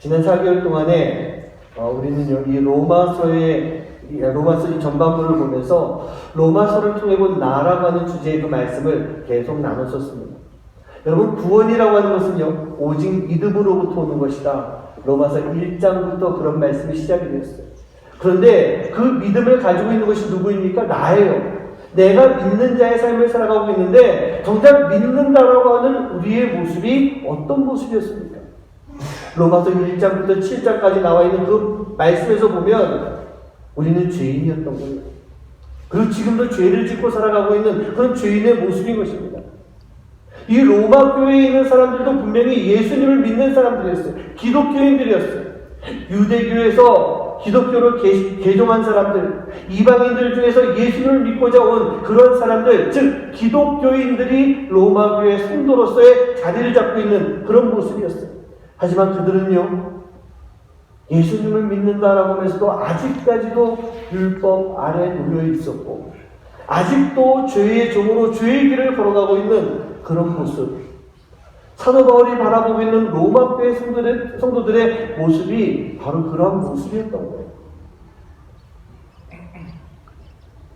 지난 4개월 동안에 우리는요, 이 로마서 이 전반부를 보면서 로마서를 통해 본 나라고 하는 주제의 그 말씀을 계속 나눴었습니다. 여러분, 구원이라고 하는 것은요, 오직 믿음으로부터 오는 것이다. 로마서 1장부터 그런 말씀이 시작이 되었어요. 그런데 그 믿음을 가지고 있는 것이 누구입니까? 나예요. 내가 믿는 자의 삶을 살아가고 있는데 정작 믿는다라고 하는 우리의 모습이 어떤 모습이었습니까? 로마서 1장부터 7장까지 나와 있는 그 말씀에서 보면 우리는 죄인이었던 거예요. 그리고 지금도 죄를 짓고 살아가고 있는 그런 죄인의 모습인 것입니다. 이 로마 교회에 있는 사람들도 분명히 예수님을 믿는 사람들이었어요. 기독교인들이었어요. 유대교에서 기독교를 개종한 사람들, 이방인들 중에서 예수님을 믿고자 온 그런 사람들, 즉 기독교인들이 로마 교회 성도로서의 자리를 잡고 있는 그런 모습이었어요. 하지만 그들은요, 예수님을 믿는다라고 하면서도 아직까지도 율법 아래 놓여 있었고, 아직도 죄의 종으로 죄의 길을 걸어가고 있는 그런 모습. 사도 바울이 바라보고 있는 로마 교회 성도들의 모습이 바로 그런 모습이었던 거예요.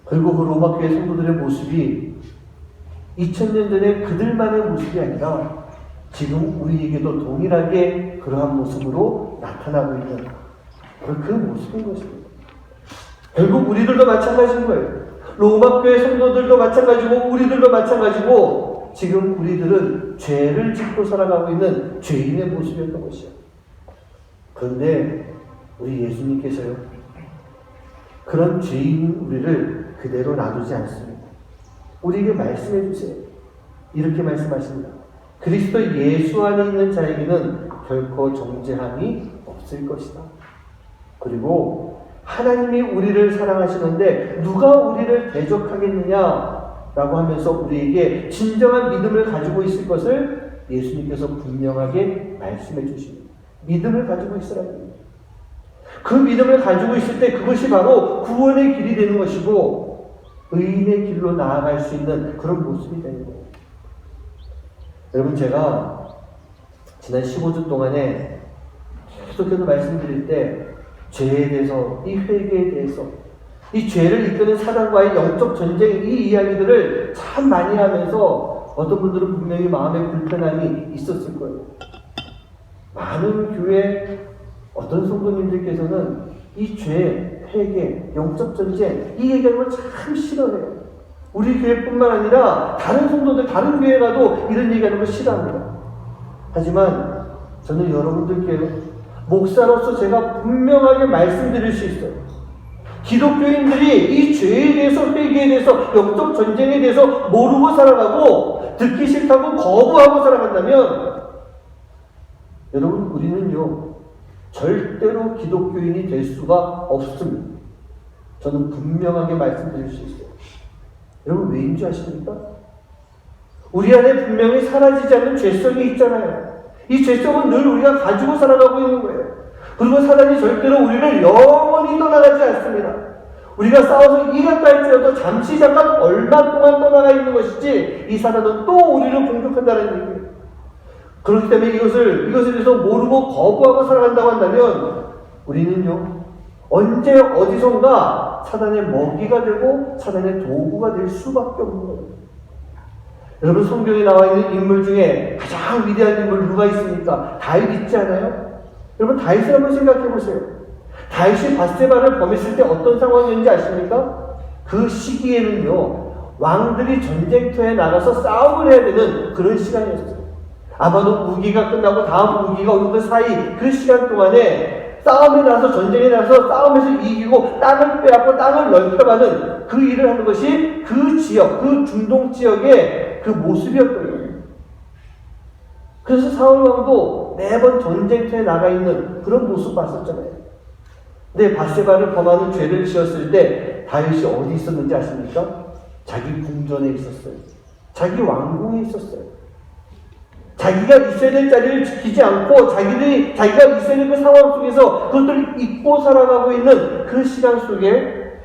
그리고 그 로마 교회 성도들의 모습이 2000년 전에 그들만의 모습이 아니라 지금 우리에게도 동일하게 그러한 모습으로 나타나고 있는 그 모습인 것입니다. 결국 우리들도 마찬가지인 거예요. 로마 교회 성도들도 마찬가지고 우리들도 마찬가지고 지금 우리들은 죄를 짓고 살아가고 있는 죄인의 모습이었던 것이요. 그런데 우리 예수님께서요, 그런 죄인 우리를 그대로 놔두지 않습니다. 우리에게 말씀해 주세요. 이렇게 말씀하십니다. 그리스도 예수 안에 있는 자에게는 결코 정죄함이 없을 것이다. 그리고 하나님이 우리를 사랑하시는데 누가 우리를 대적하겠느냐 라고 하면서 우리에게 진정한 믿음을 가지고 있을 것을 예수님께서 분명하게 말씀해 주십니다. 믿음을 가지고 있으라는 겁니다. 그 믿음을 가지고 있을 때 그것이 바로 구원의 길이 되는 것이고 의인의 길로 나아갈 수 있는 그런 모습이 되는 거예요. 여러분, 제가 지난 15주 동안에 계속해서 말씀드릴 때 죄에 대해서, 이 회개에 대해서, 이 죄를 이끄는 사단과의 영적 전쟁, 이 이야기들을 참 많이 하면서 어떤 분들은 분명히 마음에 불편함이 있었을 거예요. 많은 교회 어떤 성도님들께서는 이 죄, 회개, 영적 전쟁, 이 얘기하는 걸 참 싫어해요. 우리 교회뿐만 아니라 다른 성도들, 다른 교회 가도 이런 얘기하는 걸 싫어합니다. 하지만 저는 여러분들께 목사로서 제가 분명하게 말씀드릴 수 있어요. 기독교인들이 이 죄에 대해서, 회개에 대해서, 영적 전쟁에 대해서 모르고 살아가고 듣기 싫다고 거부하고 살아간다면 여러분, 우리는요 절대로 기독교인이 될 수가 없습니다. 저는 분명하게 말씀드릴 수 있어요. 여러분, 왜인 줄 아십니까? 우리 안에 분명히 사라지지 않는 죄성이 있잖아요. 이 죄성은 늘 우리가 가지고 살아가고 있는 거예요. 그리고 사단이 절대로 우리를 영원히 떠나가지 않습니다. 우리가 싸워서 이겼다 할지라도 잠시 잠깐 얼마 동안 떠나가 있는 것이지 이 사단은 또 우리를 공격한다는 얘기예요. 그렇기 때문에 이것에 대해서 모르고 거부하고 살아간다고 한다면 우리는요 언제 어디선가 사단의 먹이가 되고 사단의 도구가 될 수밖에 없는 거예요. 여러분, 성경에 나와 있는 인물 중에 가장 위대한 인물 누가 있습니까? 다윗 있지 않아요? 여러분, 다윗을 한번 생각해 보세요. 다윗이 밧세바를 범했을 때 어떤 상황이었는지 아십니까? 그 시기에는요 왕들이 전쟁터에 나가서 싸움을 해야 되는 그런 시간이었어요. 아마도 우기가 끝나고 다음 우기가 오는 그 사이 그 시간 동안에 싸움에 나서, 전쟁에 나서 싸움에서 이기고 땅을 빼앗고 땅을 넓혀가는 그 일을 하는 것이 그 지역, 그 중동 지역의 그 모습이었거든요. 그래서 사울 왕도 매번 전쟁터에 나가 있는 그런 모습 봤었잖아요. 근데 밧세바를 범하는 죄를 지었을 때 다윗이 어디 있었는지 아십니까? 자기 궁전에 있었어요. 자기 왕궁에 있었어요. 자기가 있어야 될 자리를 지키지 않고 자기가 있어야 될 그 상황 속에서 그것들을 잊고 살아가고 있는 그 시간 속에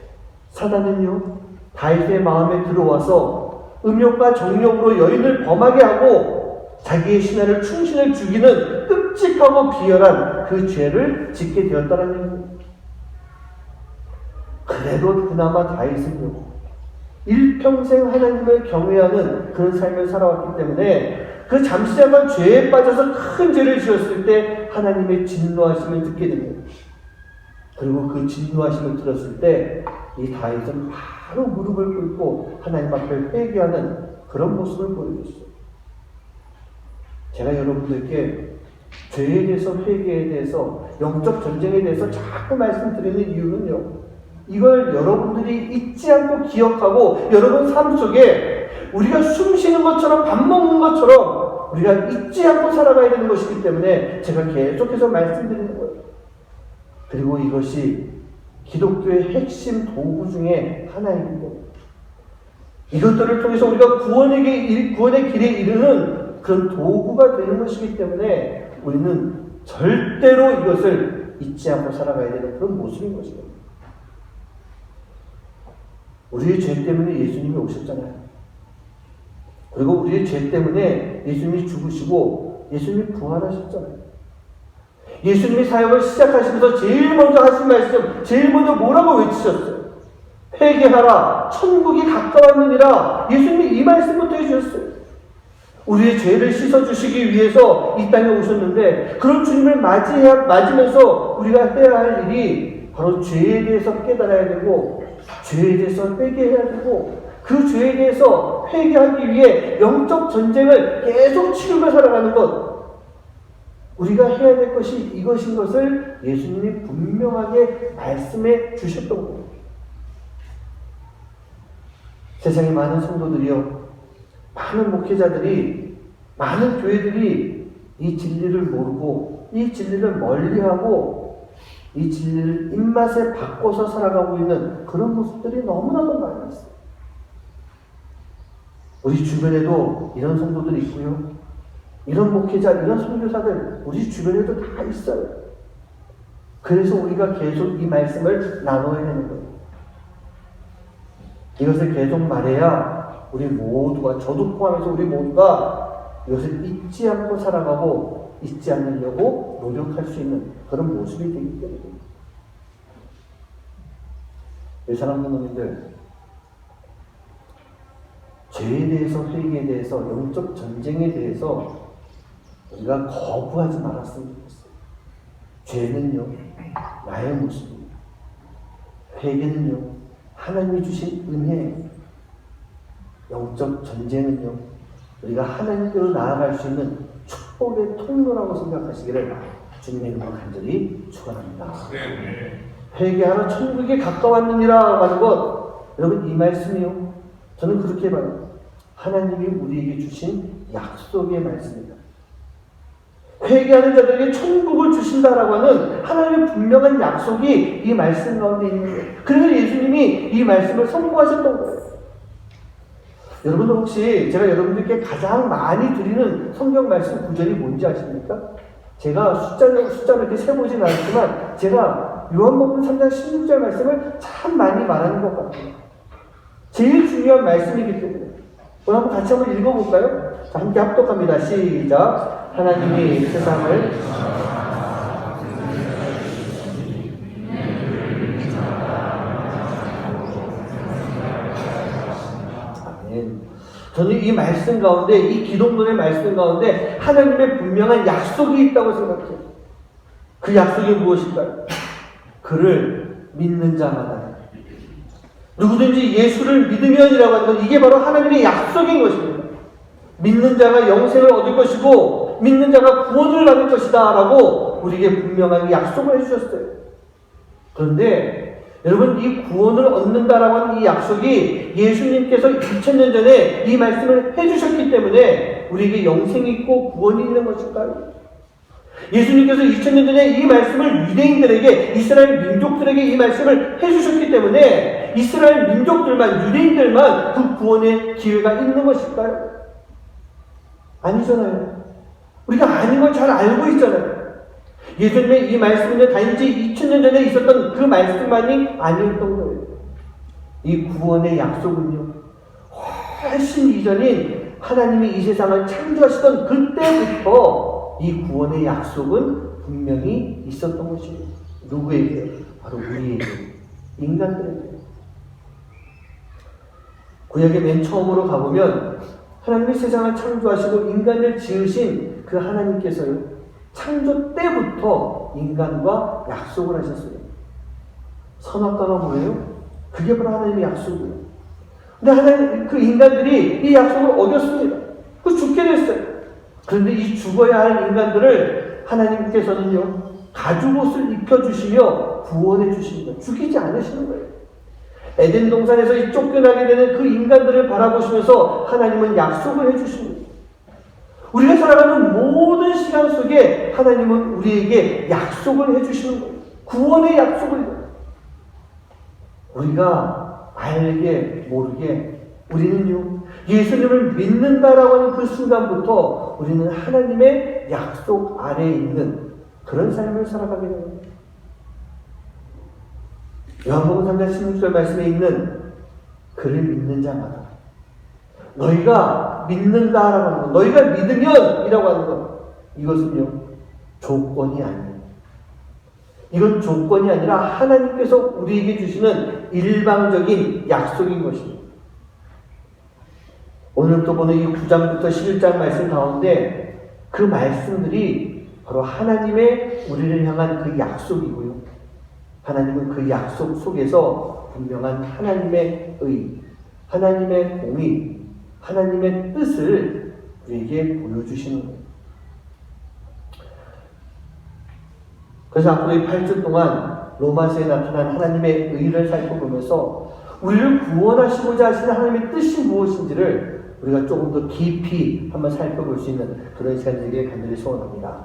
사단은요 다윗의 마음에 들어와서 음욕과 정욕으로 여인을 범하게 하고 자기의 신하를 충신을 죽이는 끔찍하고 비열한 그 죄를 짓게 되었다는 얘기입니다. 그래도 그나마 다윗은요, 일평생 하나님을 경외하는 그런 삶을 살아왔기 때문에 그 잠시 잠깐 죄에 빠져서 큰 죄를 지었을 때 하나님의 진노하심을 듣게 됩니다. 그리고 그 진노하심을 들었을 때 이 다윗은 바로 무릎을 꿇고 하나님 앞에 회개하는 그런 모습을 보여줬어요. 제가 여러분들께 죄에 대해서, 회개에 대해서, 영적 전쟁에 대해서 자꾸 말씀드리는 이유는요, 이걸 여러분들이 잊지 않고 기억하고 여러분 삶 속에 우리가 숨 쉬는 것처럼, 밥 먹는 것처럼 우리가 잊지 않고 살아가야 되는 것이기 때문에 제가 계속해서 말씀드리는 거예요. 그리고 이것이 기독교의 핵심 도구 중에 하나입니다. 이것들을 통해서 우리가 구원의 길에 이르는 그런 도구가 되는 것이기 때문에 우리는 절대로 이것을 잊지 않고 살아가야 되는 그런 모습인 것입니다. 우리의 죄 때문에 예수님이 오셨잖아요. 그리고 우리의 죄 때문에 예수님이 죽으시고 예수님이 부활하셨잖아요. 예수님이 사역을 시작하시면서 제일 먼저 하신 말씀, 제일 먼저 뭐라고 외치셨어요? 회개하라, 천국이 가까웠느니라. 예수님이 이 말씀부터 해주셨어요. 우리의 죄를 씻어주시기 위해서 이 땅에 오셨는데, 그런 주님을 맞으면서 우리가 해야 할 일이 바로 죄에 대해서 깨달아야 되고, 죄에 대해서 회개해야 되고, 그 죄에 대해서 회개하기 위해 영적 전쟁을 계속 치르며 살아가는 것, 우리가 해야 될 것이 이것인 것을 예수님이 분명하게 말씀해 주셨던 겁니다. 세상에 많은 성도들이요, 많은 목회자들이, 많은 교회들이 이 진리를 모르고 이 진리를 멀리하고 이 진리를 입맛에 바꿔서 살아가고 있는 그런 모습들이 너무나도 많이 있어요. 우리 주변에도 이런 성도들이 있고요, 이런 목회자, 이런 선교사들 우리 주변에도 다 있어요. 그래서 우리가 계속 이 말씀을 나눠야 되는 거예요. 이것을 계속 말해야 우리 모두가, 저도 포함해서 우리 모두가 이것을 잊지 않고 살아가고 잊지 않으려고 노력할 수 있는 그런 모습이 되기 때문입니다. 사랑하는 성도님들, 죄에 대해서, 회개에 대해서, 영적 전쟁에 대해서 우리가 거부하지 말았으면 좋겠어요. 죄는요, 나의 모습입니다. 회개는요, 하나님이 주신 은혜, 영적 전쟁은요, 우리가 하나님께로 나아갈 수 있는 축복의 통로라고 생각하시기를 주님의 이름으로 간절히 축원합니다. 회개하러 천국에 가까웠느니라 하는 것, 여러분 이 말씀이요, 저는 그렇게 봐요. 하나님이 우리에게 주신 약속의 말씀입니다. 회개하는 자들에게 천국을 주신다라고 하는 하나님의 분명한 약속이 이 말씀 가운데 있는 거예요. 그래서 예수님이 이 말씀을 선포하셨던 거예요. 여러분들 혹시 제가 여러분들께 가장 많이 드리는 성경 말씀 구절이 뭔지 아십니까? 제가 숫자를 이렇게 세보진 않았지만 제가 요한복음 3장 16절 말씀을 참 많이 말하는 것 같아요. 제일 중요한 말씀이기 때문에 오늘 한번 같이 한번 읽어볼까요? 자, 함께 합독합니다. 시작. 하나님이 세상을 아멘. 저는 이 말씀 가운데, 이 기독론의 말씀 가운데 하나님의 분명한 약속이 있다고 생각해요. 그 약속이 무엇일까요? 그를 믿는 자마다, 누구든지 예수를 믿으면이라고 하는 건 이게 바로 하나님의 약속인 것입니다. 믿는 자가 영생을 얻을 것이고 믿는 자가 구원을 받을 것이다 라고 우리에게 분명하게 약속을 해주셨어요. 그런데 여러분, 이 구원을 얻는다라고 하는 이 약속이 예수님께서 2000년 전에 이 말씀을 해주셨기 때문에 우리에게 영생이 있고 구원이 있는 것일까요? 예수님께서 2000년 전에 이 말씀을 유대인들에게, 이스라엘 민족들에게 이 말씀을 해주셨기 때문에 이스라엘 민족들만, 유대인들만 그 구원의 기회가 있는 것일까요? 아니잖아요. 우리가 아닌 걸 잘 알고 있잖아요. 예수님의 이 말씀은 단지 2000년 전에 있었던 그 말씀만이 아니었던 거예요. 이 구원의 약속은요, 훨씬 이전인 하나님이 이 세상을 창조하시던 그때부터 앞에서 이 구원의 약속은 분명히 있었던 것입니다. 누구에게? 바로 우리에게, 인간들에게. 구약의 맨 처음으로 가보면 하나님이 세상을 창조하시고 인간을 지으신 그 하나님께서요, 창조 때부터 인간과 약속을 하셨어요. 선악과가 뭐예요? 그게 바로 하나님의 약속이에요. 근데 하나님, 그 인간들이 이 약속을 어겼습니다. 그 죽게 됐어요. 그런데 이 죽어야 할 인간들을 하나님께서는요, 가죽옷을 입혀주시며 구원해 주십니다. 죽이지 않으시는 거예요. 에덴 동산에서 이 쫓겨나게 되는 그 인간들을 바라보시면서 하나님은 약속을 해주십니다. 우리가 살아가는 모든 시간 속에 하나님은 우리에게 약속을 해주시는 거예요. 구원의 약속을 해요. 우리가 알게 모르게 우리는요, 예수님을 믿는다라고 하는 그 순간부터 우리는 하나님의 약속 아래에 있는 그런 삶을 살아가게 됩니다. 요한복음 3장 16절 말씀에 있는 그를 믿는 자마다, 너희가 믿는다라고 하는 것, 너희가 믿으면 이라고 하는 것, 이것은요, 조건이 아니에요. 이건 조건이 아니라 하나님께서 우리에게 주시는 일방적인 약속인 것입니다. 오늘 또 보는 이 9장부터 11장 말씀 가운데 그 말씀들이 바로 하나님의 우리를 향한 그 약속이고요. 하나님은 그 약속 속에서 분명한 하나님의 의, 하나님의 공의, 하나님의 뜻을 우리에게 보여주시는 거예요. 그래서 앞으로 이 8주 동안 로마서에 나타난 하나님의 의를 살펴보면서 우리를 구원하시고자 하시는 하나님의 뜻이 무엇인지를 우리가 조금 더 깊이 한번 살펴볼 수 있는 그런 시간 되기를 간절히 소원합니다.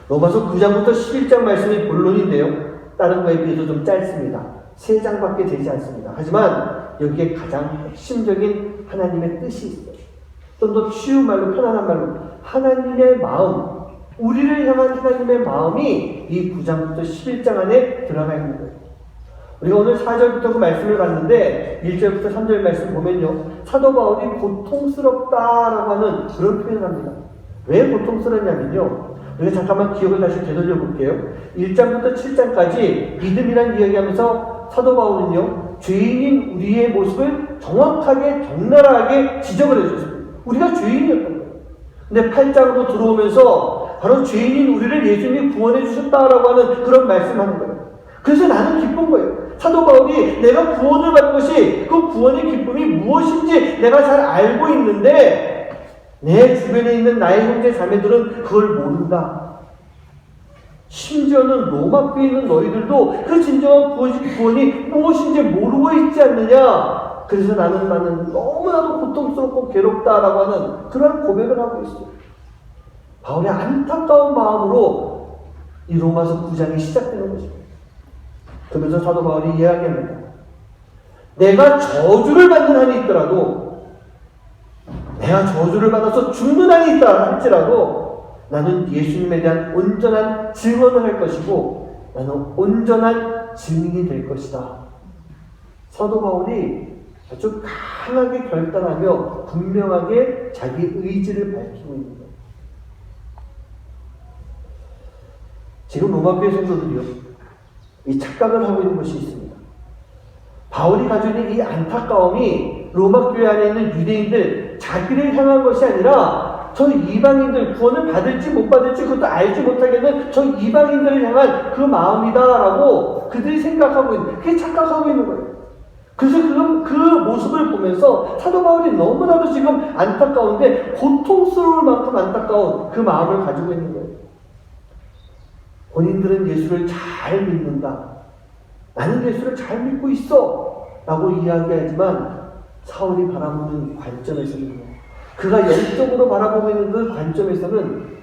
로마서 9장부터 11장 말씀이 본론인데요, 다른 거에 비해서 좀 짧습니다. 3장밖에 되지 않습니다. 하지만 여기에 가장 핵심적인 하나님의 뜻이 있어요. 좀 더 쉬운 말로, 편안한 말로 하나님의 마음, 우리를 향한 하나님의 마음이 이 9장부터 11장 안에 들어가 있는 거예요. 우리가 오늘 4절부터 그 말씀을 봤는데 1절부터 3절 말씀 보면요, 사도 바울이 고통스럽다라고 하는 그런 표현을 합니다. 왜 고통스럽냐면요, 우리가 잠깐만 기억을 다시 되돌려 볼게요. 1장부터 7장까지 믿음이라는 이야기하면서 사도 바울은요, 죄인인 우리의 모습을 정확하게 적나라하게 지적을 해줬습니다. 우리가 죄인이었던 거예요. 근데 8장으로 들어오면서 바로 죄인인 우리를 예수님이 구원해 주셨다라고 하는 그런 말씀하는 거예요. 그래서 나는 기쁜 거예요. 사도 바울이 내가 구원을 받은 것이, 그 구원의 기쁨이 무엇인지 내가 잘 알고 있는데 내 주변에 있는 나의 형제 자매들은 그걸 모른다. 심지어는 로마 교회에 있는 너희들도 그 진정한 구원이 무엇인지 모르고 있지 않느냐. 그래서 나는 너무나도 고통스럽고 괴롭다라고 하는 그런 고백을 하고 있어요. 바울의 안타까운 마음으로 이 로마서 9장이 시작되는 것입니다. 그러면서 사도 바울이 이야기합니다. 내가 저주를 받는 한이 있더라도, 내가 저주를 받아서 죽는 한이 있다 할지라도 나는 예수님에 대한 온전한 증언을 할 것이고 나는 온전한 증인이 될 것이다. 사도 바울이 아주 강하게 결단하며 분명하게 자기 의지를 밝히고 있는 거예요. 지금 로마교회 성도들이요, 이 착각을 하고 있는 것이 있습니다. 바울이 가지고 있는 이 안타까움이 로마교회 안에 있는 유대인들 자기를 향한 것이 아니라 저 이방인들, 구원을 받을지 못 받을지 그것도 알지 못하겠는 저 이방인들을 향한 그 마음이다라고 그들이 생각하고 있는, 그게 착각하고 있는 거예요. 그래서 그 모습을 보면서 사도 바울이 너무나도 지금 안타까운데 고통스러울 만큼 안타까운 그 마음을 가지고 있는 거예요. 본인들은 예수를 잘 믿는다. 나는 예수를 잘 믿고 있어. 라고 이야기하지만 사울이 바라보는 관점에서는, 그가 영적으로 바라보고 있는 그 관점에서는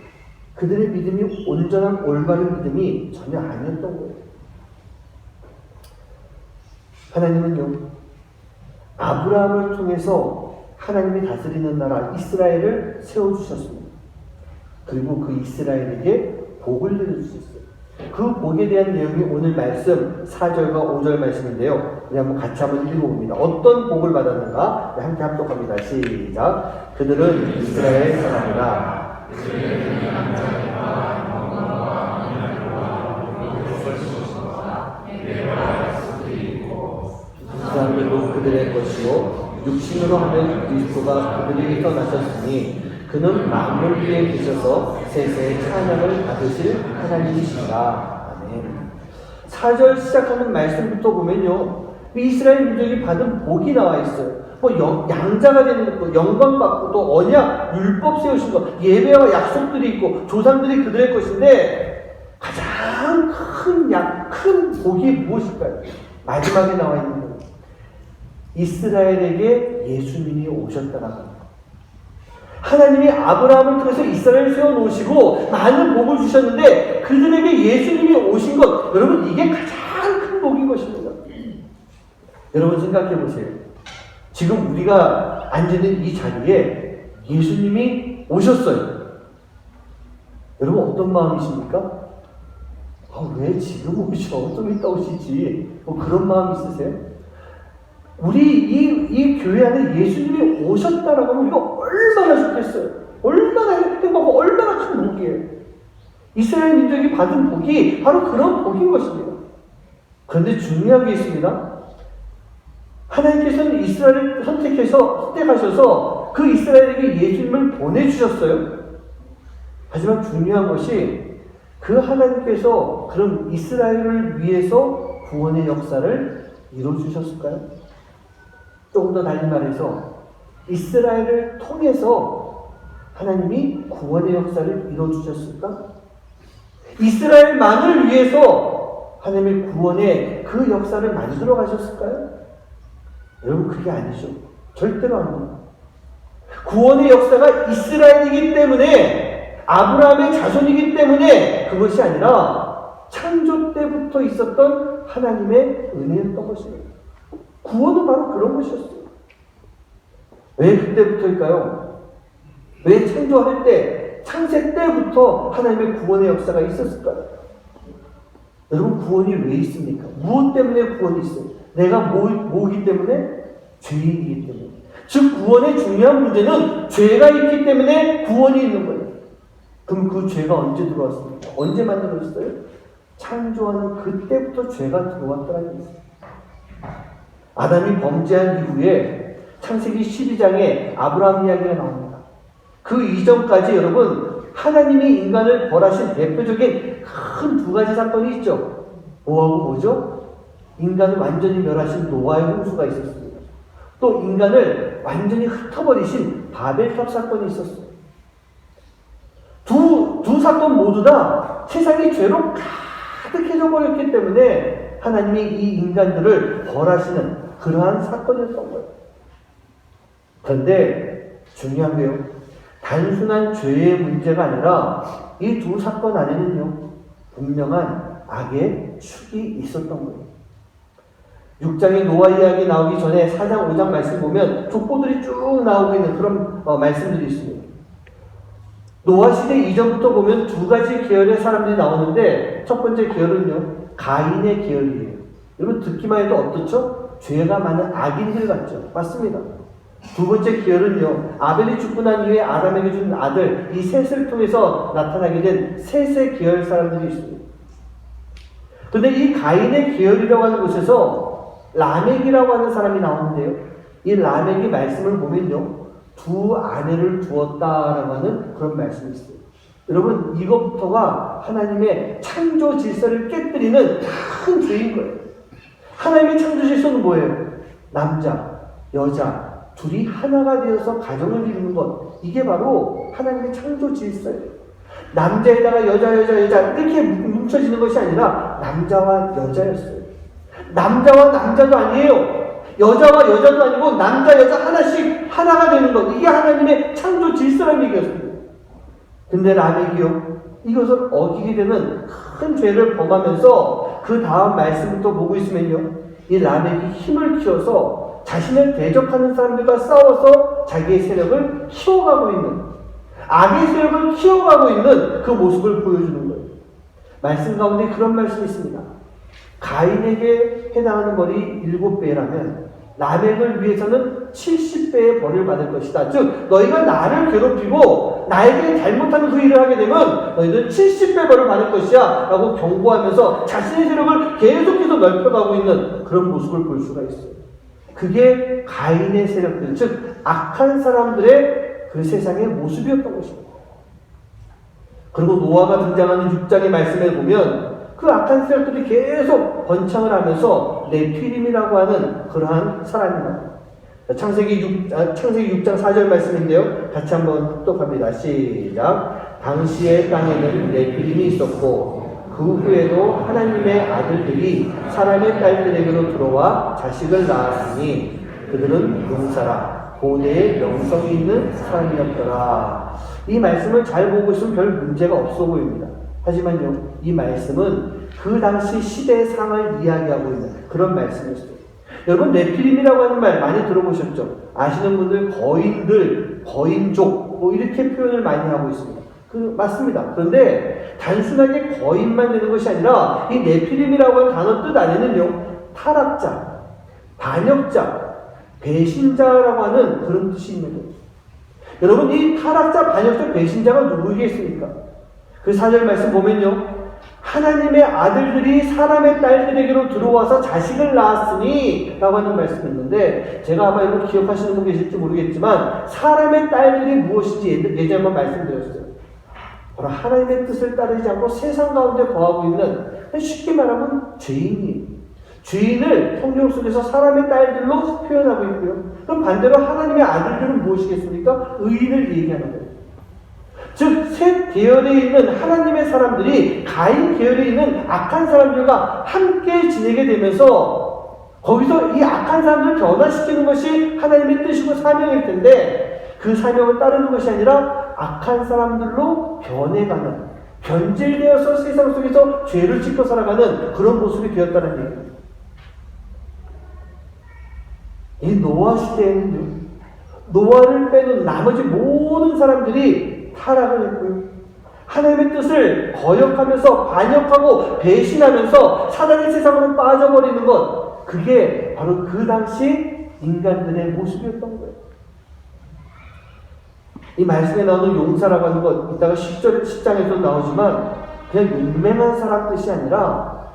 그들의 믿음이 온전한 올바른 믿음이 전혀 아니었던 거예요. 하나님은요, 아브라함을 통해서 하나님이 다스리는 나라 이스라엘을 세워주셨습니다. 그리고 그 이스라엘에게 복을 내려주셨어요. 그 복에 대한 내용이 오늘 말씀 4절과 5절 말씀인데요. 우리 한번 같이 한번 읽어봅니다. 어떤 복을 받았는가? 함께 합독합니다. 시작. 그들은 이스라엘 사람이라 그들의 것이요 육신으로 하면 그리스도가 그들에게서 나셨으니 그는 만물 위에 계셔서 세세의 찬양을 받으실 하나님이시라. 아멘. 4절 시작하는 말씀부터 보면요, 이스라엘 민족이 받은 복이 나와 있어요. 양자가 되는 것도 영광 받고, 또 언약, 율법 세우신 것, 예배와 약속들이 있고 조상들이 그들의 것인데, 가장 큰 복이 무엇일까요? 마지막에 나와 있는 거예요. 이스라엘에게 예수님이 오셨다라고 합니다. 하나님이 아브라함을 통해서 이스라엘을 세워놓으시고 많은 복을 주셨는데, 그들에게 예수님이 오신 것, 여러분, 이게 가장 큰 복인 것입니다. 여러분 생각해 보세요. 지금 우리가 앉아있는 이 자리에 예수님이 오셨어요. 여러분 어떤 마음이십니까? 왜 지금 오셔? 좀 이따 오시지. 그런 마음 있으세요? 우리 이 교회 안에 예수님이 오셨다라고 하면 우리가 얼마나 좋겠어요. 얼마나 행복하고 얼마나 큰 복이에요. 이스라엘 민족이 받은 복이 바로 그런 복인 것입니다. 그런데 중요한 게 있습니다. 하나님께서는 이스라엘을 선택하셔서 그 이스라엘에게 예수님을 보내주셨어요. 하지만 중요한 것이, 그 하나님께서 그럼 이스라엘을 위해서 구원의 역사를 이루어주셨을까요? 조금 더 달리 말해서, 이스라엘을 통해서 하나님이 구원의 역사를 이루어주셨을까? 이스라엘만을 위해서 하나님의 구원의 그 역사를 만들어 가셨을까요? 여러분, 그게 아니죠. 절대로 아닙니다. 구원의 역사가 이스라엘이기 때문에, 아브라함의 자손이기 때문에 그것이 아니라 창조 때부터 있었던 하나님의 은혜였던 것입니다. 구원은 바로 그런 것이었어요. 왜 그때부터일까요? 왜 창조할 때, 창세 때부터 하나님의 구원의 역사가 있었을까요? 여러분, 구원이 왜 있습니까? 무엇 때문에 구원이 있어요? 내가 뭐이기 때문에? 죄인이기 때문에. 즉, 구원의 중요한 문제는 죄가 있기 때문에 구원이 있는 거예요. 그럼 그 죄가 언제 들어왔습니까? 언제 만들어졌어요? 창조하는 그때부터 죄가 들어왔다는 것이에요. 아담이 범죄한 이후에 창세기 12장에 아브라함 이야기가 나옵니다. 그 이전까지 여러분, 하나님이 인간을 벌하신 대표적인 큰 두 가지 사건이 있죠. 뭐죠? 인간을 완전히 멸하신 노아의 홍수가 있었습니다. 또 인간을 완전히 흩어버리신 바벨탑 사건이 있었어요. 두 사건 모두 다 세상이 죄로 가득해져 버렸기 때문에 하나님이 이 인간들을 벌하시는 그러한 사건이었던 거예요. 그런데 중요한 게요, 단순한 죄의 문제가 아니라 이 두 사건 안에는요, 분명한 악의 축이 있었던 거예요. 6장의 노아 이야기 나오기 전에 4장, 5장 말씀 보면 족보들이 쭉 나오고 있는 그런 말씀들이 있습니다. 노아 시대 이전부터 보면 두 가지 계열의 사람들이 나오는데, 첫 번째 계열은요, 가인의 계열이에요. 여러분 듣기만 해도 어떻죠? 죄가 많은 악인들 같죠? 맞습니다. 두 번째 계열은요, 아벨이 죽고 난 이후에 아담에게 준 아들 이 셋을 통해서 나타나게 된 셋의 계열 사람들이 있습니다. 그런데 이 가인의 계열이라고 하는 곳에서 라멕이라고 하는 사람이 나오는데요, 이 라멕의 말씀을 보면요, 두 아내를 두었다라고 하는 그런 말씀이 있어요. 여러분, 이것부터가 하나님의 창조 질서를 깨뜨리는 큰 죄인 거예요. 하나님의 창조 질서는 뭐예요? 남자, 여자 둘이 하나가 되어서 가정을 이루는 것, 이게 바로 하나님의 창조 질서예요. 남자에다가 여자 이렇게 뭉쳐지는 것이 아니라 남자와 여자였어요. 남자와 남자도 아니에요. 여자와 여자도 아니고 남자 여자 하나씩 하나가 되는 것, 이게 하나님의 창조 질서라는 얘기였습니다. 근데 라멕이요, 이것을 어기게 되는 큰 죄를 범하면서 그 다음 말씀부터 보고 있으면요, 이 라멕이 힘을 키워서 자신을 대적하는 사람들과 싸워서 자기의 세력을 키워가고 있는, 악의 세력을 키워가고 있는 그 모습을 보여주는 거예요. 말씀 가운데 그런 말씀이 있습니다. 가인에게 해당하는 벌이 7배라면 라멕을 위해서는 70배의 벌을 받을 것이다. 즉 너희가 나를 괴롭히고 나에게 잘못하는 그 일을 하게 되면 너희들 70배 벌을 받을 것이야 라고 경고하면서 자신의 세력을 계속해서 넓혀가고 있는 그런 모습을 볼 수가 있어요. 그게 가인의 세력들, 즉 악한 사람들의 그 세상의 모습이었던 것입니다. 그리고 노아가 등장하는 6장의 말씀에 보면 그 악한 세력들이 계속 번창을 하면서 네피림이라고 하는 그러한 사람입니다. 창세기 6장 4절 말씀인데요. 같이 한번 합독합니다. 시작. 당시의 땅에는 네피림이 있었고 그 후에도 하나님의 아들들이 사람의 딸들에게로 들어와 자식을 낳았으니 그들은 용사라 고대의 명성이 있는 사람이었더라. 이 말씀을 잘 보고 있으면 별 문제가 없어 보입니다. 하지만요, 이 말씀은 그 당시 시대의 상을 이야기하고 있는 그런 말씀이었어요. 여러분, 네피림이라고 하는 말 많이 들어보셨죠? 아시는 분들 거인들, 거인족 뭐 이렇게 표현을 많이 하고 있습니다. 맞습니다. 그런데 단순하게 거인만 되는 것이 아니라 이 네피림이라고 하는 단어 뜻 안에는요, 타락자, 반역자, 배신자라고 하는 그런 뜻이 있는 거예요. 여러분, 이 타락자, 반역자, 배신자가 누구이겠습니까? 그 4절 말씀 보면요, 하나님의 아들들이 사람의 딸들에게로 들어와서 자식을 낳았으니 라고 하는 말씀이 있는데, 제가 아마 이거 기억하시는 분 계실지 모르겠지만 사람의 딸들이 무엇인지 예전에 한번 말씀드렸어요. 바로 하나님의 뜻을 따르지 않고 세상 가운데 거하고 있는, 쉽게 말하면 죄인이에요. 죄인을 성경 속에서 사람의 딸들로 표현하고 있고요. 그럼 반대로 하나님의 아들들은 무엇이겠습니까? 의인을 얘기하는 거예요. 즉, 셋 계열에 있는 하나님의 사람들이 가인 계열에 있는 악한 사람들과 함께 지내게 되면서 거기서 이 악한 사람들을 변화시키는 것이 하나님의 뜻이고 사명일 텐데, 그 사명을 따르는 것이 아니라 악한 사람들로 변해가는, 변질되어서 세상 속에서 죄를 짓고 살아가는 그런 모습이 되었다는 얘기입니다. 이 노아 시대에는요, 노아를 빼놓은 나머지 모든 사람들이 타락을 했고요, 하나님의 뜻을 거역하면서 반역하고 배신하면서 사단의 세상으로 빠져버리는 것, 그게 바로 그 당시 인간들의 모습이었던 거예요. 이 말씀에 나오는 용사라고 하는 것, 이따가 10장에도 나오지만 그냥 용맹한 사람 뜻이 아니라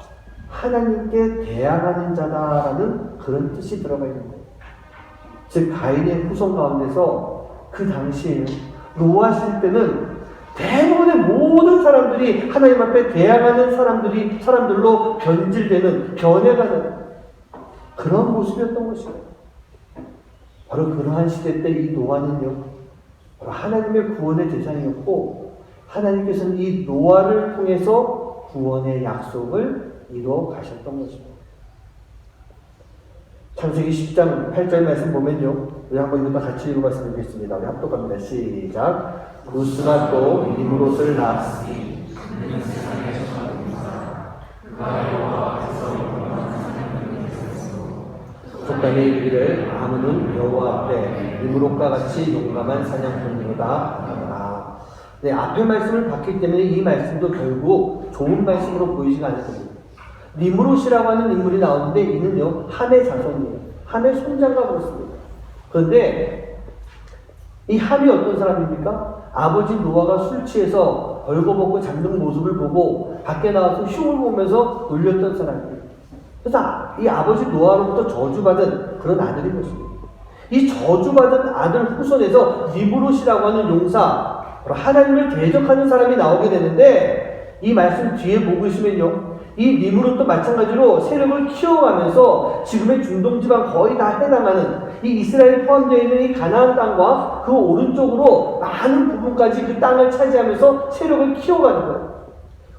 하나님께 대항하는 자다라는 그런 뜻이 들어가 있는 거예요. 즉, 가인의 후손 가운데서 그 당시에 노아 시대 때는 대부분의 모든 사람들이 하나님 앞에 대항하는 사람들로 변질되는, 변해가는 그런 모습이었던 것이에요. 바로 그러한 시대 때 이 노아는요, 바로 하나님의 구원의 대상이었고, 하나님께서는 이 노아를 통해서 구원의 약속을 이루어 가셨던 것입니다. 창세기 10장 8절 말씀 보면요, 우리 한번 이것도 같이 읽어봤으면 좋겠습니다. 우리 합독합니다. 시작. 루스가 또 니므롯을 낳았으니 속담에 이르기를 아무는 여호와 앞에 니므롯과 같이 용감한 사냥꾼이로다. 네, 앞의 말씀을 봤기 때문에 이 말씀도 결국 좋은 말씀으로 보이지가 않을 겁니다. 니므롯이라고 하는 인물이 나오는데 이는요, 함의 자손이에요. 함의 손자가 그렇습니다. 그런데 이 함이 어떤 사람입니까? 아버지 노아가 술 취해서 벌거벗고 잠든 모습을 보고 밖에 나와서 흉을 보면서 놀렸던 사람이에요. 그래서 이 아버지 노아로부터 저주받은 그런 아들인 것입니다. 이 저주받은 아들 후손에서 니므롯이라고 하는 용사, 하나님을 대적하는 사람이 나오게 되는데, 이 말씀 뒤에 보고 있으면요, 이 니므롯도 마찬가지로 세력을 키워가면서 지금의 중동지방 거의 다 해당하는 이 이스라엘이 포함되어 있는 이 가나안 땅과 그 오른쪽으로 많은 부분까지 그 땅을 차지하면서 세력을 키워가는 거예요.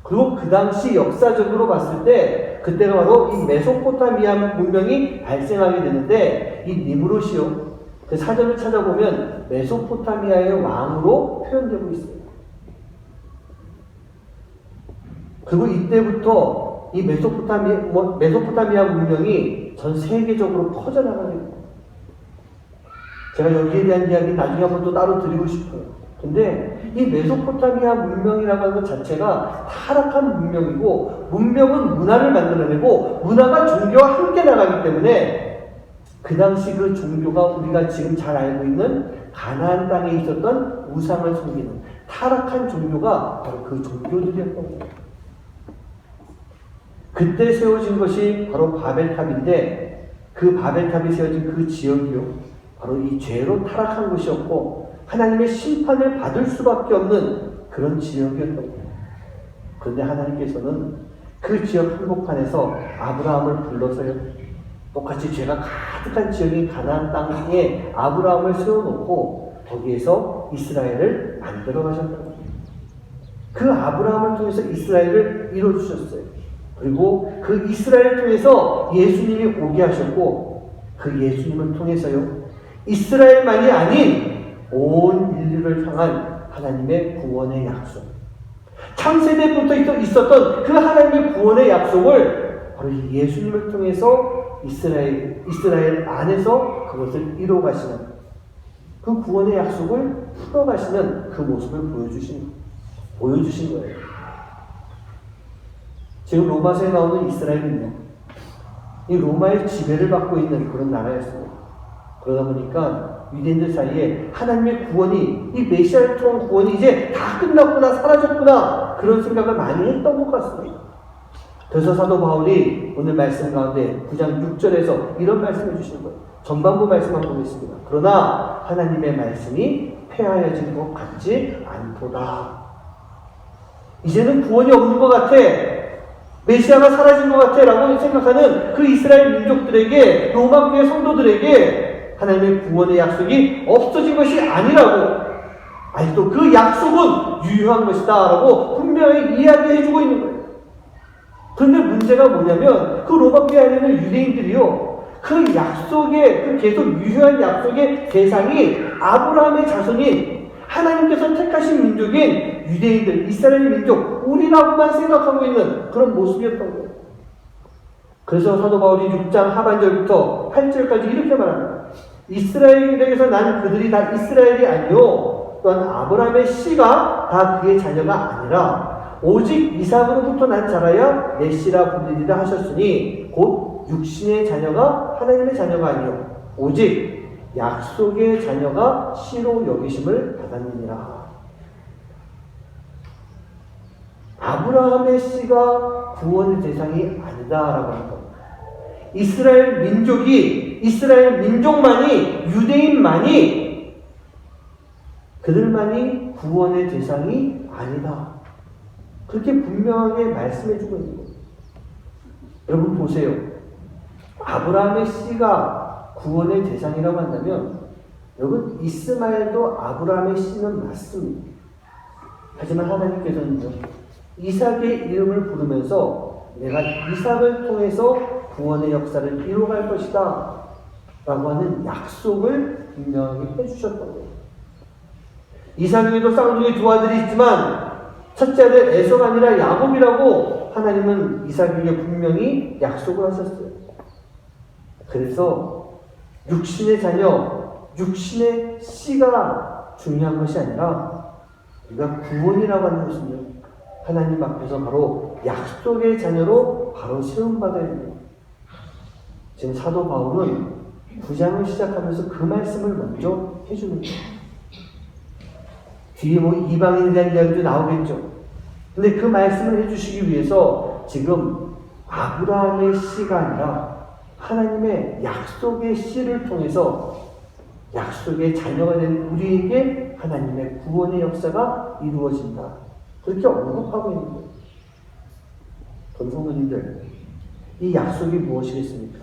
그리고 그 당시 역사적으로 봤을 때 그때가 바로 이 메소포타미아 문명이 발생하게 되는데, 이 니므롯이요, 그 사전을 찾아보면 메소포타미아의 왕으로 표현되고 있어요. 그리고 이때부터 이 메소포타미아 문명이 전 세계적으로 퍼져나가게 됩니다. 제가 여기에 대한 이야기 나중에 한번 또 따로 드리고 싶어요. 근데 이 메소포타미아 문명이라고 하는 것 자체가 타락한 문명이고, 문명은 문화를 만들어내고 문화가 종교와 함께 나가기 때문에 그 당시 그 종교가 우리가 지금 잘 알고 있는 가나안 땅에 있었던 우상을 섬기는 타락한 종교가 바로 그 종교들이었던 거예요. 그때 세워진 것이 바로 바벨탑인데, 그 그 바벨탑이 세워진 그 지역이요, 바로 이 죄로 타락한 곳이었고 하나님의 심판을 받을 수밖에 없는 그런 지역이었던 거예요. 그런데 하나님께서는 그 지역 한복판에서 아브라함을 불러서요, 똑같이 죄가 가득한 지역인 가나안 땅에 아브라함을 세워놓고 거기에서 이스라엘을 만들어 가셨다는 거예요. 그 아브라함을 통해서 이스라엘을 이루어주셨어요. 그리고 그 이스라엘을 통해서 예수님이 오게 하셨고 그 예수님을 통해서요, 이스라엘만이 아닌 온 인류를 향한 하나님의 구원의 약속, 창세대부터 있었던 그 하나님의 구원의 약속을 바로 이 예수님을 통해서 이스라엘 안에서 그것을 이루어가시는, 그 구원의 약속을 풀어가시는 그 모습을 보여주신 거예요. 지금 로마서에 나오는 이스라엘은요, 이 로마의 지배를 받고 있는 그런 나라였습니다. 그러다 보니까 유대인들 사이에 하나님의 구원이, 이 메시아를 통한 구원이 이제 다 끝났구나, 사라졌구나, 그런 생각을 많이 했던 것 같습니다. 그래서 사도 바울이 오늘 말씀 가운데 9장 6절에서 이런 말씀을 주시는 거예요. 전반부 말씀만 보겠습니다. 그러나 하나님의 말씀이 폐하여진 것 같지 않도다. 이제는 구원이 없는 것 같아, 메시아가 사라진 것 같아 라고 생각하는 그 이스라엘 민족들에게, 로마 교회 성도들에게 하나님의 구원의 약속이 없어진 것이 아니라고, 아직도 그 약속은 유효한 것이다 라고 분명히 이야기해주고 있는 거예요. 그런데 문제가 뭐냐면 그 로마 교회 안에는 유대인들이요, 그 약속의, 그 계속 유효한 약속의 대상이 아브라함의 자손인 하나님께서 택하신 민족인 유대인들, 이스라엘 민족, 우리라고만 생각하고 있는 그런 모습이었던 거예요. 그래서 사도 바울이 6장 하반절부터 8절까지 이렇게 말합니다. 이스라엘에게서 난 그들이 다 이스라엘이 아니요, 또한 아브라함의 씨가 다 그의 자녀가 아니라 오직 이삭으로부터 난 자라야 내 씨라 불리리라 하셨으니 곧 육신의 자녀가 하나님의 자녀가 아니요 오직 약속의 자녀가 씨로 여기심을 받았느니라. 아브라함의 씨가 구원의 대상이 아니다라고 하는 겁니다. 이스라엘 민족이, 이스라엘 민족만이, 유대인만이, 그들만이 구원의 대상이 아니다, 그렇게 분명하게 말씀해주고 있는 거예요. 여러분 보세요. 아브라함의 씨가 구원의 대상이라고 한다면, 여러분 이스마엘도 아브라함의 씨는 맞습니다. 하지만 하나님께서는요, 이삭의 이름을 부르면서 내가 이삭을 통해서 구원의 역사를 이루어갈 것이다 라고 하는 약속을 분명하게 해주셨던 거예요. 이삭에게도 쌍둥이 두 아들이 있지만 첫째 아들 에서가 아니라 야곱이라고 하나님은 이삭에게 분명히 약속을 하셨어요. 그래서 육신의 자녀, 육신의 씨가 중요한 것이 아니라 우리가 구원이라고 하는 것은요, 하나님 앞에서 바로 약속의 자녀로 바로 세움받아야 됩니다. 지금 사도 바울은 9장을 시작하면서 그 말씀을 먼저 해주는 거예요. 뒤에 뭐 이방인에 대한 이야기도 나오겠죠. 근데 그 말씀을 해주시기 위해서 지금 아브라함의 씨가 아니라 하나님의 약속의 씨를 통해서 약속의 자녀가 된 우리에게 하나님의 구원의 역사가 이루어진다, 그렇게 언급하고 있는 거예요. 그럼 성도님들, 이 약속이 무엇이겠습니까?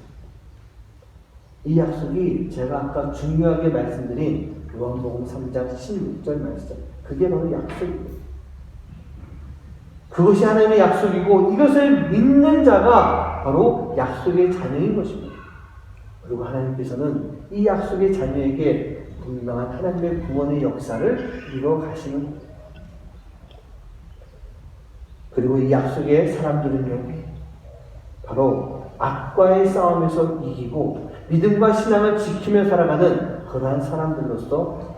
이 약속이 제가 아까 중요하게 말씀드린 요한복음 3장 16절 말씀, 그게 바로 약속이에요. 그것이 하나님의 약속이고 이것을 믿는 자가 바로 약속의 자녀인 것입니다. 그리고 하나님께서는 이 약속의 자녀에게 분명한 하나님의 구원의 역사를 이루어 가시는 거예요. 그리고 이 약속의 사람들은요, 바로 악과의 싸움에서 이기고 믿음과 신앙을 지키며 살아가는 그러한 사람들로서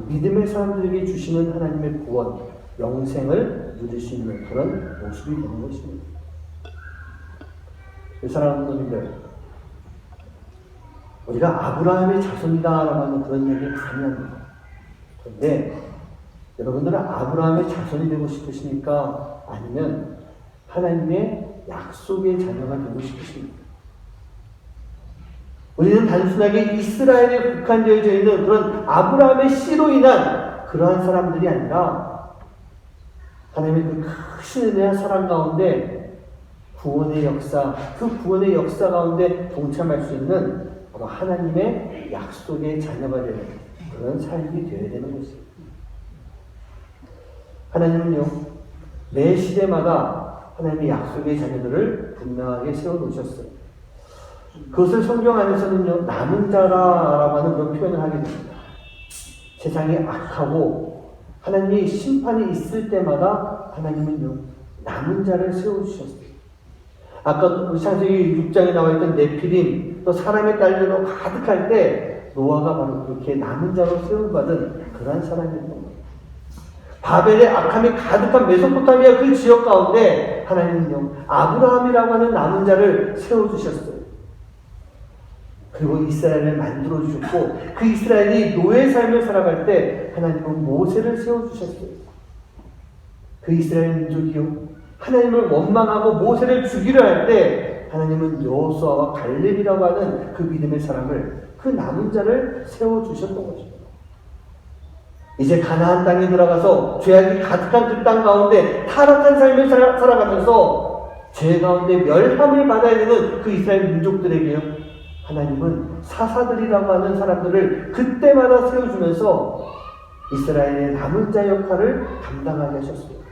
믿음의 사람들에게 주시는 하나님의 구원, 영생을 누릴 수 있는 그런 모습이 되는 것입니다. 사랑하는 분들, 우리가 아브라함의 자손이다라고 하는 그런 얘기를 많이 합니다. 그런데 여러분들은 아브라함의 자손이 되고 싶으십니까? 아니면 하나님의 약속의 자녀가 되고 싶으십니까? 우리는 단순하게 이스라엘에 국한되어져 있는 그런 아브라함의 씨로 인한 그러한 사람들이 아니라 하나님의 그 크신 은혜와 사랑 가운데 구원의 역사, 그 구원의 역사 가운데 동참할 수 있는 바로 하나님의 약속의 자녀가 되는 그런 삶이 되어야 되는 것입니다. 하나님은요, 매 시대마다 하나님의 약속의 자녀들을 분명하게 세워놓으셨어요. 그것을 성경 안에서는요, 남은 자라라고 하는 그런 표현을 하게 됩니다. 세상이 악하고 하나님의 심판이 있을 때마다 하나님은요, 남은 자를 세워주셨어요. 아까 우리 창세기 6장에 나와있던 네피림, 또 사람의 딸들로 가득할 때 노아가 바로 그렇게 남은 자로 세움받은 그러한 사람이었던 거예요. 바벨의 악함이 가득한 메소포타미아 그 지역 가운데 하나님은요, 아브라함이라고 하는 남은 자를 세워주셨어요. 그리고 이스라엘을 만들어주셨고, 그 이스라엘이 노예 삶을 살아갈 때 하나님은 모세를 세워주셨어요. 그 이스라엘 민족이요, 하나님을 원망하고 모세를 죽이려 할 때 하나님은 여호수아와 갈렙이라고 하는 그 믿음의 사람을, 그 남은 자를 세워주셨던 것입니다. 이제 가나안 땅에 들어가서 죄악이 가득한 그 땅 가운데 타락한 삶을 살아가면서 죄 가운데 멸함을 받아야 되는 그 이스라엘 민족들에게요, 하나님은 사사들이라고 하는 사람들을 그때마다 세워주면서 이스라엘의 남은 자 역할을 감당하게 하셨습니다.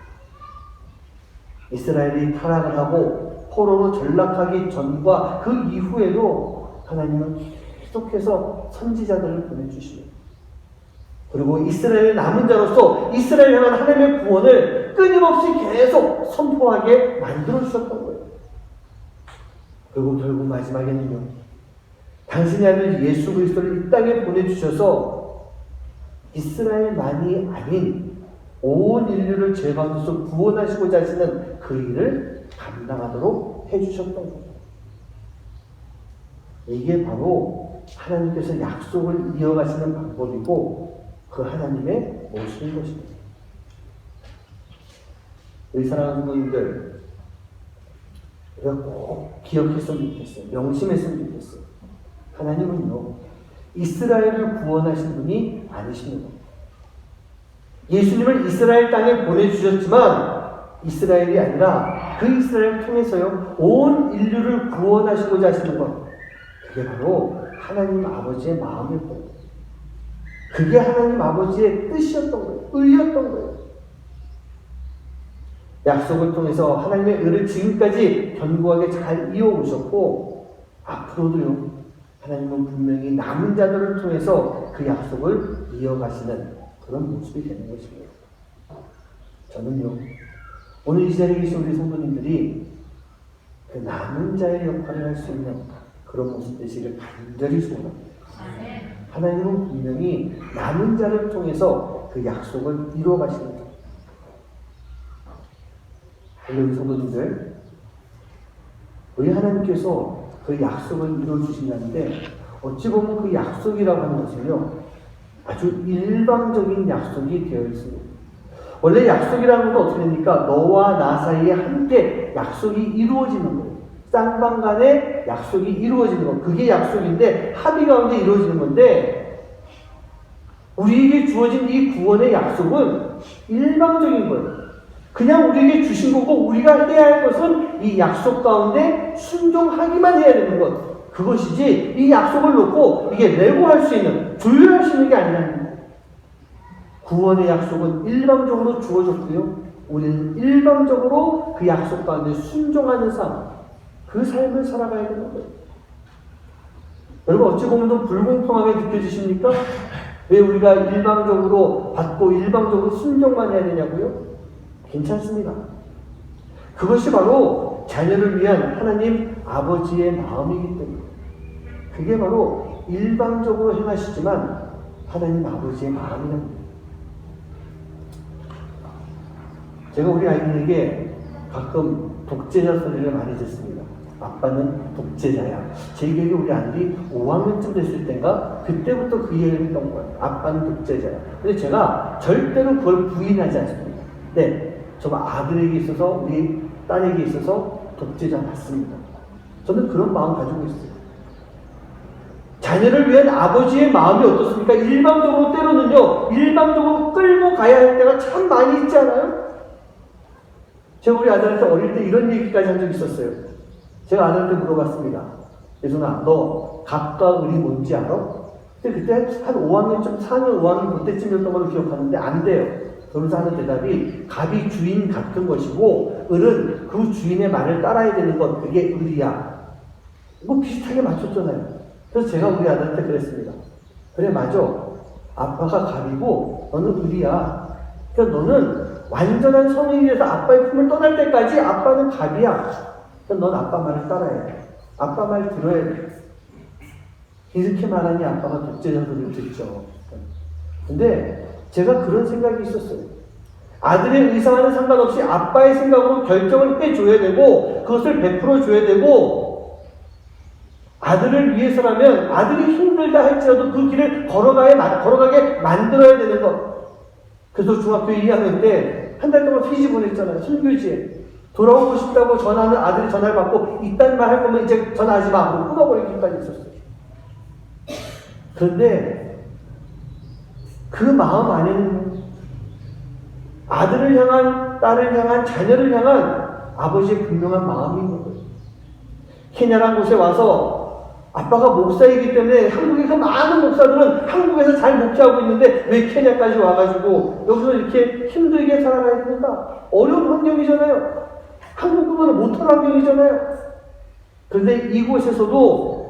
이스라엘이 타락을 하고 포로로 전락하기 전과 그 이후에도 하나님은 계속해서 선지자들을 보내주십니다. 그리고 이스라엘의 남은 자로서 이스라엘 향한 하나님의 구원을 끊임없이 계속 선포하게 만들어주셨던 거예요. 그리고 결국 마지막에는요, 당신의 아들 예수 그리스도를 이 땅에 보내주셔서 이스라엘만이 아닌 온 인류를 죄 가운데서 구원하시고자 하시는 그 일을 감당하도록 해주셨던 겁니다. 이게 바로 하나님께서 약속을 이어가시는 방법이고 그 하나님의 모습인 것입니다. 우리 사랑하는 분들, 우리가 꼭 기억했으면 좋겠어요. 명심했으면 좋겠어요. 하나님은요, 이스라엘을 구원하신 분이 아니십니다. 예수님을 이스라엘 땅에 보내주셨지만 이스라엘이 아니라 그 이스라엘을 통해서요, 온 인류를 구원하시고자 하시는 것, 그게 바로 하나님 아버지의 마음일 거예요. 그게 하나님 아버지의 뜻이었던 거예요. 의였던 거예요. 약속을 통해서 하나님의 의를 지금까지 견고하게 잘 이어오셨고, 앞으로도요, 하나님은 분명히 남은 자들을 통해서 그 약속을 이어가시는 그런 모습이 되는 것입니다. 저는요, 오늘 이 자리에 계신 우리 성도님들이 그 남은 자의 역할을 할 수 있는 그런 모습 되시기를 간절히 소원합니다. 하나님은 분명히 남은 자를 통해서 그 약속을 이루어 가시는 겁니다. 우리 성도님들, 우리 하나님께서 그 약속을 이루어 주신다는데 어찌 보면 그 약속이라고 하는 것은요, 아주 일방적인 약속이 되어 있습니다. 원래 약속이라는 것은 어떻게 됩니까? 너와 나 사이에 함께 약속이 이루어지는 거예요. 쌍방 간에 약속이 이루어지는 것, 그게 약속인데 합의 가운데 이루어지는 건데, 우리에게 주어진 이 구원의 약속은 일방적인 거예요. 그냥 우리에게 주신 거고 우리가 해야 할 것은 이 약속 가운데 순종하기만 해야 되는 것, 그것이지 이 약속을 놓고 이게 내고할 수 있는, 조율할 수 있는 게 아니라는 거예요. 구원의 약속은 일방적으로 주어졌고요, 우리는 일방적으로 그 약속 가운데 순종하는 삶, 그 삶을 살아가야 되는 거예요. 여러분, 어찌 보면 좀 불공평하게 느껴지십니까? 왜 우리가 일방적으로 받고 일방적으로 순종만 해야 되냐고요? 괜찮습니다. 그것이 바로 자녀를 위한 하나님 아버지의 마음이기 때문에, 그게 바로 일방적으로 행하시지만 하나님 아버지의 마음이랍니다. 제가 우리 아이들에게 가끔 독재자 소리를 많이 듣습니다. 아빠는 독재자야. 제 기억에 우리 아들이 5학년쯤 됐을 때인가 그때부터 그 얘기를 했던 거예요. 아빠는 독재자야. 근데 제가 절대로 그걸 부인하지 않습니다. 네, 정말 아들에게 있어서, 우리 딸에게 있어서 독재자 맞습니다. 저는 그런 마음 가지고 있어요. 자녀를 위한 아버지의 마음이 어떻습니까? 일방적으로 때로는요, 일방적으로 끌고 가야 할 때가 참 많이 있지 않아요? 제가 우리 아들한테 어릴 때 이런 얘기까지 한 적이 있었어요. 제가 아들한테 물어봤습니다. 예순아, 너 갑과 을이 뭔지 알아? 근데 그때 한 5학년쯤, 4학년, 5학년 그때쯤이었던 걸로 기억하는데 안 돼요. 그러면서 하는 대답이 갑이 주인 같은 것이고 을은 그 주인의 말을 따라야 되는 것, 그게 을이야. 뭐 비슷하게 맞췄잖아요. 그래서 제가 우리 아들한테 그랬습니다. 그래, 맞아. 아빠가 갑이고 너는 을이야. 그러니까 너는 완전한 성인이 돼서 아빠의 품을 떠날 때까지 아빠는 갑이야. 그러니까 넌 아빠 말을 따라야 돼. 아빠 말 들어야 돼. 이렇게 말하니 아빠가 독재자 소리를 듣죠. 근데 제가 그런 생각이 있었어요. 아들의 의사와는 상관없이 아빠의 생각으로 결정을 해줘야 되고 그것을 베풀어줘야 되고 아들을 위해서라면 아들이 힘들다 할지라도 그 길을 걸어가게 만들어야 되는 것. 그래서 중학교 2학년 때 한 달 동안 피지 보냈잖아요. 순교지에. 돌아오고 싶다고 전화하는 아들이 전화를 받고 이딴 말 할 거면 이제 전화하지 마 하고 끊어버리기까지 있었어요. 그런데 그 마음 안에는 아들을 향한, 딸을 향한, 자녀를 향한 아버지의 분명한 마음이 있는 거예요. 케냐라는 곳에 와서 아빠가 목사이기 때문에 한국의 그 많은 목사들은 한국에서 잘 목회하고 있는데 왜 케냐까지 와가지고 여기서 이렇게 힘들게 살아가야 되는가? 어려운 환경이잖아요. 한국보다는 못한 환경이잖아요. 그런데 이곳에서도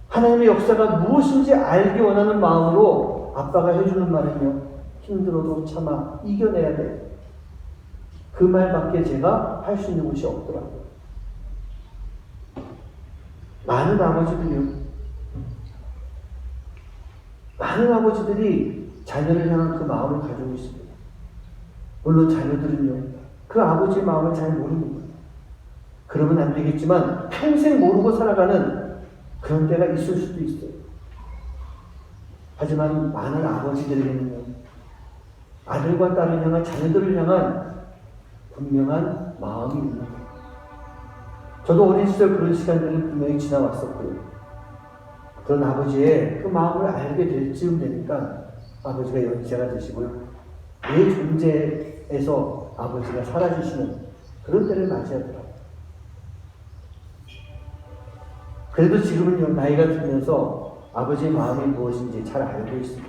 하나님의 역사가 무엇인지 알기 원하는 마음으로 아빠가 해주는 말은요, 힘들어도 참아 이겨내야 돼. 그 말밖에 제가 할 수 있는 것이 없더라고요. 많은 아버지들이 자녀를 향한 그 마음을 가지고 있습니다. 물론 자녀들은요, 그 아버지의 마음을 잘 모르는 거예요. 그러면 안 되겠지만 평생 모르고 살아가는 그런 때가 있을 수도 있어요. 하지만 많은 아버지들에게는요, 아들과 딸을 향한, 자녀들을 향한 분명한 마음이 있는 거예요. 저도 어린 시절 그런 시간들은 분명히 지나왔었고요. 그런 아버지의 그 마음을 알게 될 즈음 되니까 아버지가 연세가 되시고요. 내 존재에서 아버지가 사라지시는 그런 때를 맞이하더라고요. 그래도 지금은요, 나이가 들면서 아버지의 마음이 무엇인지 잘 알고 있습니다.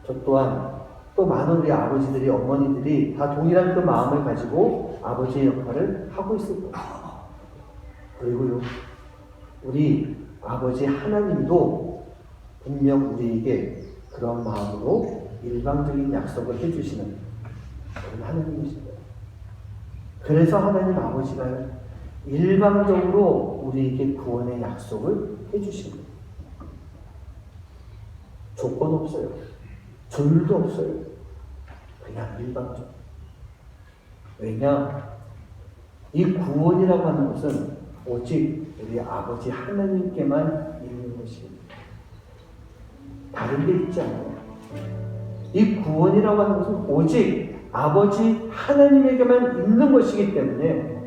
저 또한 또 많은 우리 아버지들이, 어머니들이 다 동일한 그 마음을 가지고 아버지의 역할을 하고 있을 거예요. 그리고요, 우리 아버지 하나님도 분명 우리에게 그런 마음으로 일방적인 약속을 해주시는 그런 하나님이십니다. 그래서 하나님 아버지가 일방적으로 우리에게 구원의 약속을 해주십니다. 조건 없어요. 조율도 없어요. 그냥 일방적. 왜냐? 이 구원이라고 하는 것은 오직 우리 아버지 하나님께만 있는 것입니다. 다른 데 있지 않아요. 이 구원이라고 하는 것은 오직 아버지 하나님에게만 있는 것이기 때문에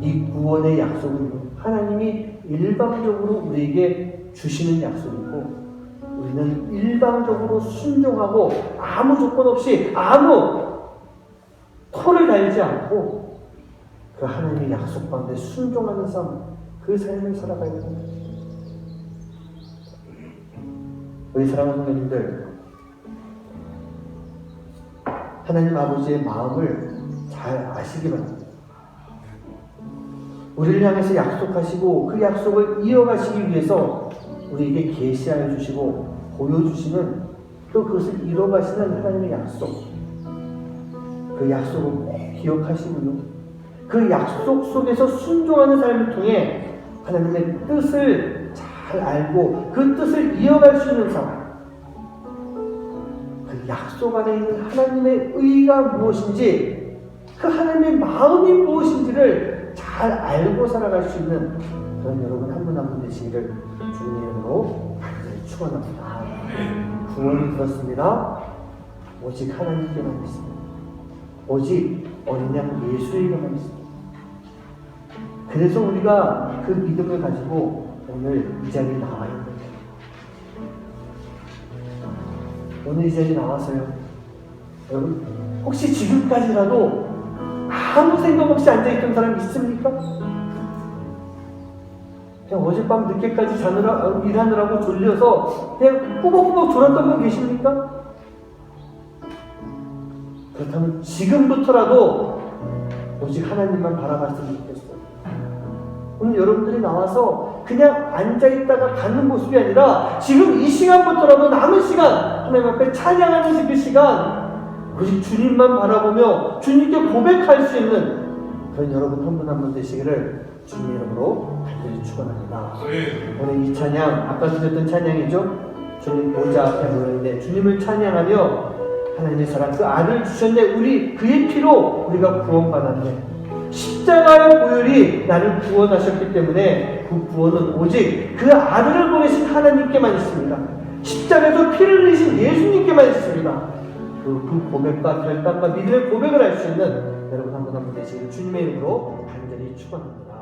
이 구원의 약속은 하나님이 일방적으로 우리에게 주시는 약속이고 우리는 일방적으로 순종하고 아무 조건 없이 아무 토를 달지 않고 그 하나님의 약속 가운데 순종하는 삶, 그 삶을 살아가야 됩니다. 우리 사랑하는 성도님들, 하나님 아버지의 마음을 잘 아시기 바랍니다. 우리를 향해서 약속하시고 그 약속을 이어가시기 위해서 우리에게 계시하여 주시고 보여주시는 또 그것을 이뤄가시는 하나님의 약속, 그 약속을 꼭 기억하시고요. 그 약속 속에서 순종하는 삶을 통해 하나님의 뜻을 잘 알고 그 뜻을 이어갈 수 있는 삶, 그 약속 안에 있는 하나님의 의가 무엇인지, 그 하나님의 마음이 무엇인지를 잘 알고 살아갈 수 있는 그런 여러분 한 분 한 분 되시기를 주님의 이름으로 간절히 축원합니다. 구원이 들었습니다. 오직 하나님께만 있습니다. 오직 어린 양 예수에게만 있습니다. 그래서 우리가 그 믿음을 가지고 오늘 이 자리에 나와 있는 거예요. 오늘 이 자리에 나와서요. 여러분, 혹시 지금까지라도 아무 생각 없이 앉아있던 사람 있습니까? 그냥 어젯밤 늦게까지 일하느라고 졸려서 그냥 꾸벅꾸벅 졸았던 분 계십니까? 그렇다면 지금부터라도 오직 하나님만 바라봤으면 좋겠어요. 오늘 여러분들이 나와서 그냥 앉아있다가 가는 모습이 아니라 지금 이 시간부터라도 남은 시간 하나님 앞에 찬양하는 그 시간 오직 주님만 바라보며 주님께 고백할 수 있는 그런 여러분 한 분 한 분 되시기를 주님의 이름으로 간절히 축원합니다. 오늘 이 찬양 아까 드렸던 찬양이죠. 주님 보좌 앞에 모였는데 주님을 찬양하며 하나님의 사랑 그 아들 주셨네. 우리 그의 피로 우리가 구원받았네. 십자가의 보혈이 나를 구원하셨기 때문에 그 구원은 오직 그 아들을 보내신 하나님께만 있습니다. 십자가에서 피를 흘리신 예수님께만 있습니다. 그 고백과 결단과 믿음의 고백을 할 수 있는 여러분 한 분 한 분 되시기를 주님의 이름으로 간절히 축원합니다.